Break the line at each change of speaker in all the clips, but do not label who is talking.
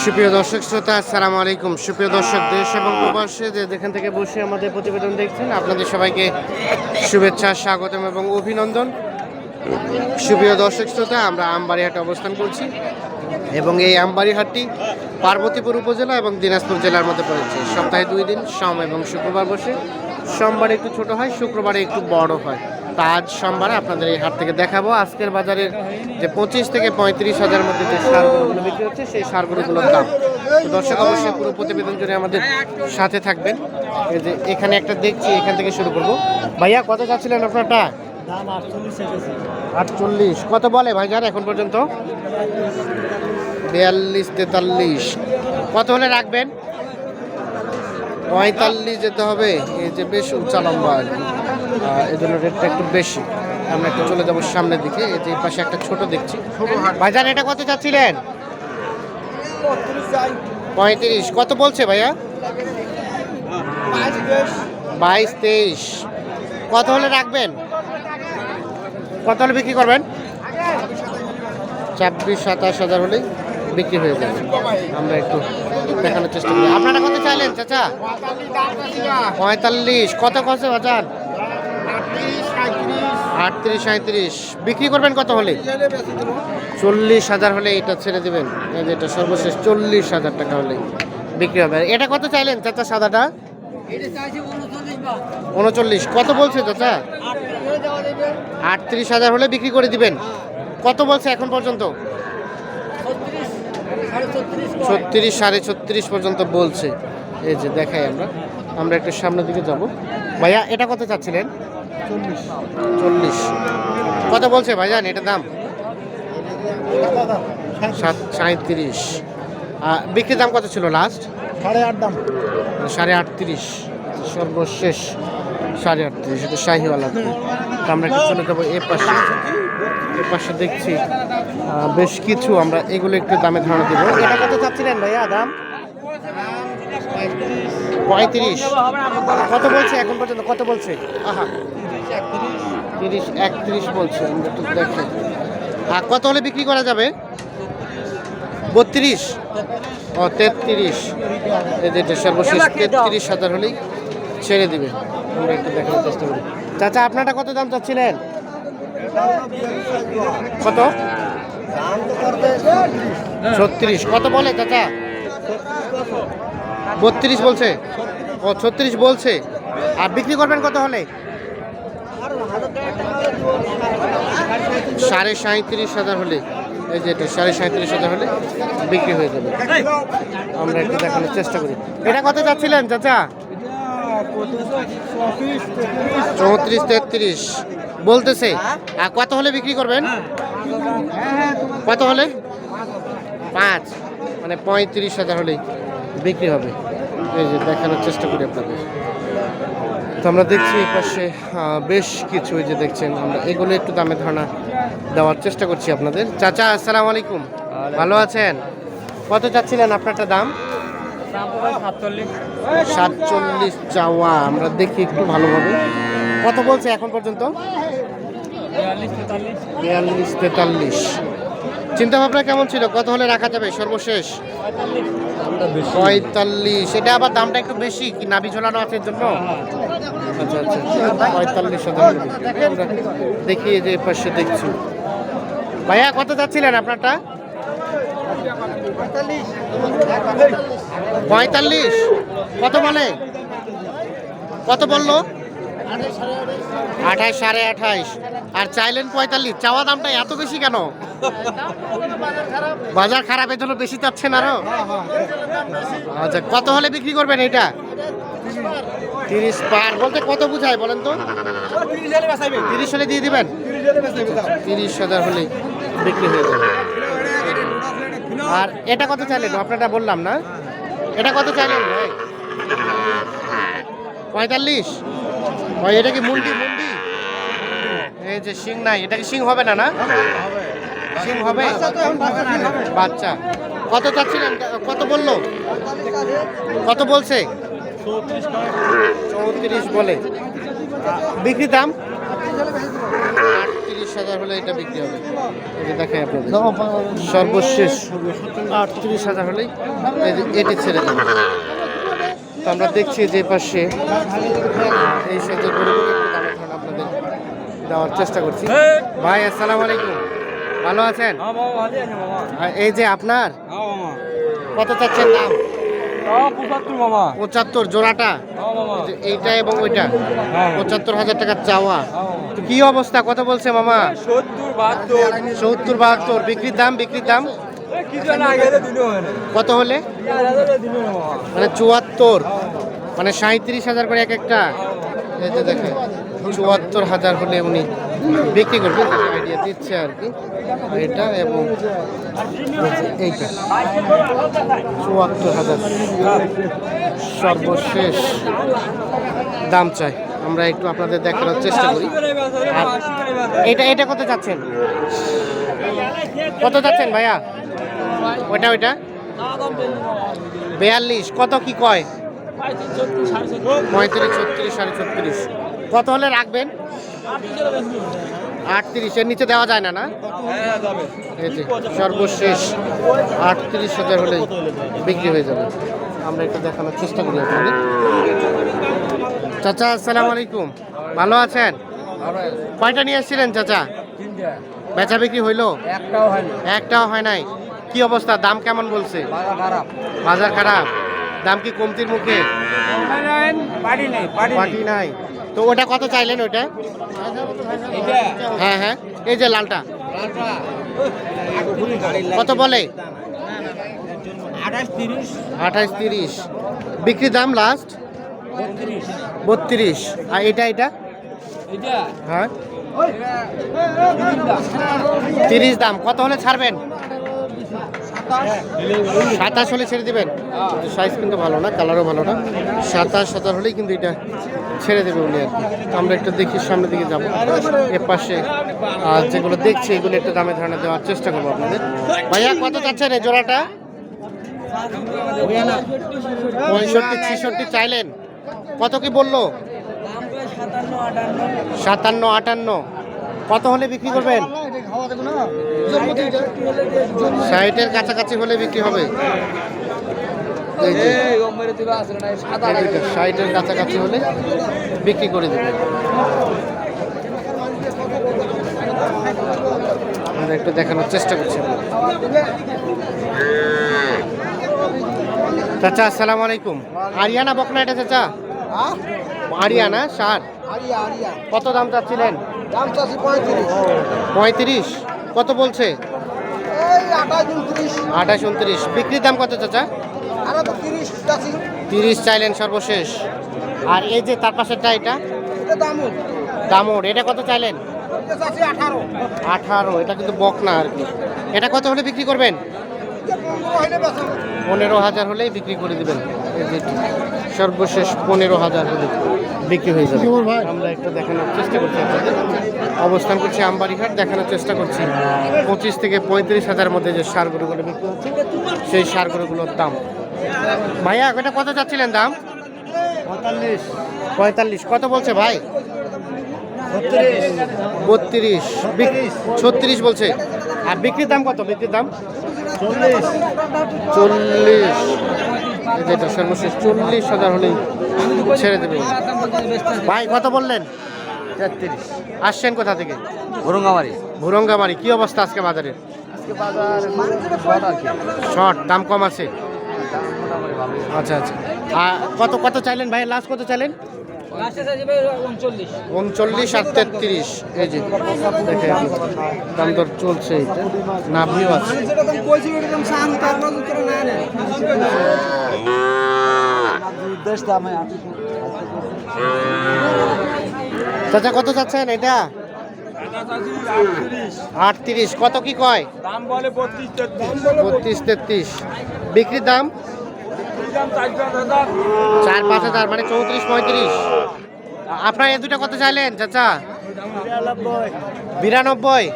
সুপ্রিয় দর্শক শ্রোতা, আসসালামু আলাইকুম। সুপ্রিয় দর্শক, দেশ এবং প্রবাসে যেখান থেকে বসে আমাদের প্রতিবেদন দেখছেন, আপনাদের সবাইকে শুভেচ্ছা, স্বাগতম এবং অভিনন্দন। সুপ্রিয় দর্শক শ্রোতা, আমরা আমবাড়িহাটে অবস্থান করছি এবং এই আমবাড়িহাটটি পার্বতীপুর উপজেলা এবং দিনাজপুর জেলার মধ্যে পড়েছে। সপ্তাহে 2 দিন, সোম এবং শুক্রবার বসে। সোমবারে একটু ছোট হয়, শুক্রবারে একটু বড় হয়। তা আজ সোমবারে আপনাদের এই হাট থেকে দেখাবো আজকের বাজারের যে 25 থেকে 35 হাজার মধ্যে যে সারগুলো বিক্রি হচ্ছে, সেই সারগুলোর দাম। তো দর্শক, অবশ্যই পুরো প্রতিবেদন জুড়ে আমাদের সাথে থাকবেন। এই যে এখানে একটা দেখছি, এখান থেকে শুরু করব। ভাইয়া, কত যাচ্ছিলেন আপনারটা?
দাম
48। কত বলে ভাইজান এখন পর্যন্ত? 42, 43। কত হলে রাখবেন? 45 যেতে হবে। এই যে বেশ উঁচা লম্বা আর কি, এই জন্য রেটটা একটু বেশি। আমরা একটু চলে যাবো সামনের দিকে। এই যে পাশে একটা ছোট দেখছি। ভাইজান, এটা কত চাচ্ছিলেন? 35। কত বলছে ভাইয়া? 22, 23। কত হলে রাখবেন? কত হলে বিক্রি করবেন? 26, 27 হাজার হলেই বিক্রি হয়ে যাবে। আমরা একটু দেখানোর চেষ্টা করি। আপনারা কত চাইলেন চাচা? 45। কত কত বাজার? 38, 37। বিক্রি করবেন কত হলে? 40 হাজার হলে এটা ছেড়ে দেবেন। এই যে এটা সর্বশেষ 40 হাজার টাকা হলে বিক্রি হবে। এটা কত চাইলেন চাচা সাদাটা? 39। কত বলছে চাচা? 38 হাজার হলে বিক্রি করে দিবেন। কত বলছে এখন পর্যন্ত? 36, 36.5 পর্যন্ত বলছে। এই যে দেখাই আমরা একটু সামনের দিকে যাব। ভাইয়া, এটা কত চাচ্ছিলেন? 40। কত বলছে ভাইজান এটা দাম? 37। বিক্রির দাম কত ছিল লাস্ট?
8.5 দাম।
38.5 সর্বশেষ। 38 এটা শাহিওয়ালা। আমরা একটু চলে যাবো এ পাশে দেখছি বেশ কিছু। আমরা এগুলো একটু দামে ধারণা দিব। এটা কত চাচ্ছিলেন ভাইয়া দাম? 35। কত বলছে এখন পর্যন্ত? কত বলছে? 30, 31 বলছে। আমরা একটু দেখি কত হলে বিক্রি করা যাবে? 32 ও 33। এই যে সর্বশেষ 33 হাজার হলেই ছেড়ে দিবে। আমরা একটু দেখানোর চেষ্টা করি। চাচা, আপনারটা কত দাম চাচ্ছিলেন? কত? 36। কত বলে চাচা? 32 বলছে। ও 36 বলছে। আর বিক্রি করবেন কত হলে? 37.5 হাজার হলে। এই যে এটা 37.5 হাজার হলে বিক্রি হয়ে যাবে। আমরা একটু দেখানোর চেষ্টা করি। এটা কত চাচ্ছিলেন চাচা? 34, 33 বলতেছে। আর কত হলে বিক্রি করবেন? কত হলে? 5, মানে 35 হাজার হলেই বিক্রি হবে। এই যে দেখানোর চেষ্টা করি আপনাদের। তো আমরা দেখছি এই পাশে বেশ কিছু, এই যে দেখছেন, আমরা এগুলো একটু দামে ধারণা দেওয়ার চেষ্টা করছি আপনাদের। চাচা, আসসালামু আলাইকুম। ভালো আছেন? কত চাচ্ছিলেন আপনারটা দাম? 47 চাওয়া। আমরা দেখি একটু ভালোভাবে কত বলছে এখন পর্যন্ত? 42, 43। চিন্তা ভাবনা কেমন ছিল? কত হলে রাখা যাবে সর্বশেষ? 45। এটা আবার দামটা একটু বেশি কি, নাভি ঝোলানো আছে এর জন্য? আচ্ছা আচ্ছা, 45 হাজার। আমরা দেখি যে পাশে দেখছি। ভাইয়া, কত যাচ্ছিলেন আপনারটা? 45। কত বলে? কত বললো? 28, 28.5। আর চাইলেন 45। চাওয়া দামটা এত বেশি কেন? বাজার খারাপ, এর জন্য বেশি চাচ্ছেন আরো? আচ্ছা, কত হলে বিক্রি করবেন এটা? 30 পার বলতে কত বুঝায় বলেন তো? 30 হলে দিয়ে দিবেন? 30 হাজার হলে বিক্রি হয়ে যাবে। আর এটা কত চাইলেন? আপনারটা বললাম না। এটা কত চাইলেন ভাই? 45। ভাই, এটা কি মুন্ডি? এই যে শিং নাই, এটা কি শিং হবে না? না শিং হবে, বাচ্চা। কত চাচ্ছিলেন? কত বললো? কত বলছে? 34 বলে। বিক্রি দাম 38,000 হলে এটা বিক্রি হবে। এটা দেখেন আপনাদের সর্বশেষ 38,000 হলেই এটি ছেড়ে দেবে। তো আমরা দেখছি যে পাশে এই সাথে গরুগুলো একটু দামের ধারণা আপনাদের দেওয়ার চেষ্টা করছি। ভাই আসসালামু আলাইকুম, ভালো আছেন? এই যে আপনার কত চাচ্ছেন দাম? 75 জোড়াটা, এইটা এবং ওইটা 75,000 টাকা চাওয়া। তো কি অবস্থা, কত বলছে মামা? 70-72 বিক্রির দাম কত হলে? মানে 74, মানে 37,000 করে এক একটা। এই যে দেখেন 74,000 হলে উনি বিক্রি করবেন, আইডিয়া দিচ্ছে আর কি। এটা এবং এইটা 74,000 সর্বশেষ দাম চাই। আমরা একটু আপনাদের দেখানোর চেষ্টা করি। আর এটা কত চাচ্ছেন? কত চাচ্ছেন ভাইয়া? ওইটা 42, কত কি কয়? 35, 36, 36.5। কত হলে রাখবেন? 38, এর নিচে দেওয়া যায় না? না, এই যে সর্বশেষ 38,000 হলে বিক্রি হয়ে যাবে। আমরা একটু দেখানোর চেষ্টা করি আপনাদের। চাচা আসসালামু আলাইকুম, ভালো আছেন? কয়টা নিয়ে এসেছিলেন চাচা? বেচা বিক্রি হইলো? একটাও হয় নাই। কি অবস্থা, দাম কেমন বলছে? বাজার খারাপ। দাম কি কমতির মুখে? পাটি নাই। তো ওটা কত চাইলেন? ওটা হ্যাঁ, এই যে লালটা কত বলে? 28-30 বিক্রি দাম লাস্ট 32। আর এটা হ্যাঁ 30 দাম। কত হলে ছাড়বেন? 27 হলে ছেড়ে দিবেন। সাইজ কিন্তু ভালো না, কালারও ভালো না। 27,000 হলেই কিন্তু এটা ছেড়ে দেবে উনি আর কি। আমরা একটু দেখি, সামনের দিকে যাবো। এর পাশে যেগুলো দেখছি এগুলো একটু দামে ধারণা দেওয়ার চেষ্টা করবো আপনাদের। ভাইয়া কত চাচ্ছেন এই জোড়াটা? 65-66 চাইলেন, কত কি বললো? 57-58। কত হলে বিক্রি করবেন? 60-এর কাছাকাছি হলে বিক্রি হবে। 60-এর কাছাকাছি হলে বিক্রি করে দেবে। আমরা একটু দেখানোর চেষ্টা করছি। চাচা আসসালামু আলাইকুম, আরিয়ানা বকনা এটা চাচা? আরিয়ানা ষাট। কত দাম চাচ্ছিলেন? 35। কত বলছে? 28-29। বিক্রির দাম কত চাচা? 30 চাইলেন সর্বশেষ। আর এই যে তার পাশেরটা, এটা দামোর, এটা কত চাইলেন? 18। এটা কিন্তু বকনা আর কি। এটা কত হলে বিক্রি করবেন? 15,000 হলেই বিক্রি করে দেবেন। সর্বশেষ 15,000 হলে বিক্রি হয়ে যাবে। আমরা একটু দেখানোর চেষ্টা করছি আপনাদের। অবস্থান করছি আমবাড়িহাট, দেখানোর চেষ্টা করছি 25 থেকে 35,000 মধ্যে যে সার গরুগুলো বিক্রি হচ্ছে সেই সার গরুগুলোর দাম। ভাইয়া এটা কত চাচ্ছিলেন দাম? 45। কত বলছে ভাই? 32। 36 বলছে। আর বিক্রির দাম কত? বিক্রির দাম 40। যেটা সর্বশেষ 40,000 হলেই ছেড়ে দেবে। ভাই কত বললেন? 33। আসছেন কোথা থেকে? ভুরঙ্গামারি। কি অবস্থা আজকে বাজারে? শর্ট, দাম কম আছে। আচ্ছা। আর কত চাইলেন ভাই? লাস্ট কত চাইলেন? 39 আর 33। এই যে দেখেন দাম দর চলছে। এইটা নাভিও আছে। চাচা কত চাচ্ছেন এটা? 38। কত কি কয়?
দাম বলে
32-33। বিক্রির দাম 4-5,000, মানে 34-35। আপনার এই দুটা কত চাইলেন চাচা? 92।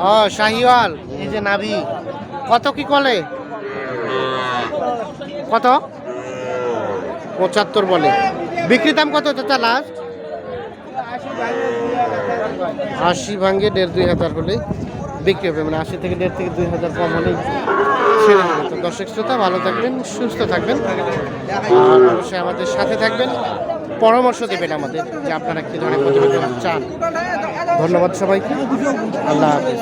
ও শাহিওয়াল, এই যে নাভি। কত কি বলে? কত? 75 বলে। বিক্রির দাম কত চাচা লাস্ট? 80 ভাঙ্গে 1.5-2 হাজার হলেই বিক্রি হবে, মানে 80 থেকে 1.5 থেকে 2 হাজার কম হলেই ছেড়ে দেবে। তো দর্শক শ্রোতা ভালো থাকবেন, সুস্থ থাকবেন, আর অবশ্যই আমাদের সাথে থাকবেন, পরামর্শ দেবেন আমাদের যে আপনারা কী ধরনের প্রতিবেদন চান। ধন্যবাদ সবাইকে, আল্লাহ হাফেজ।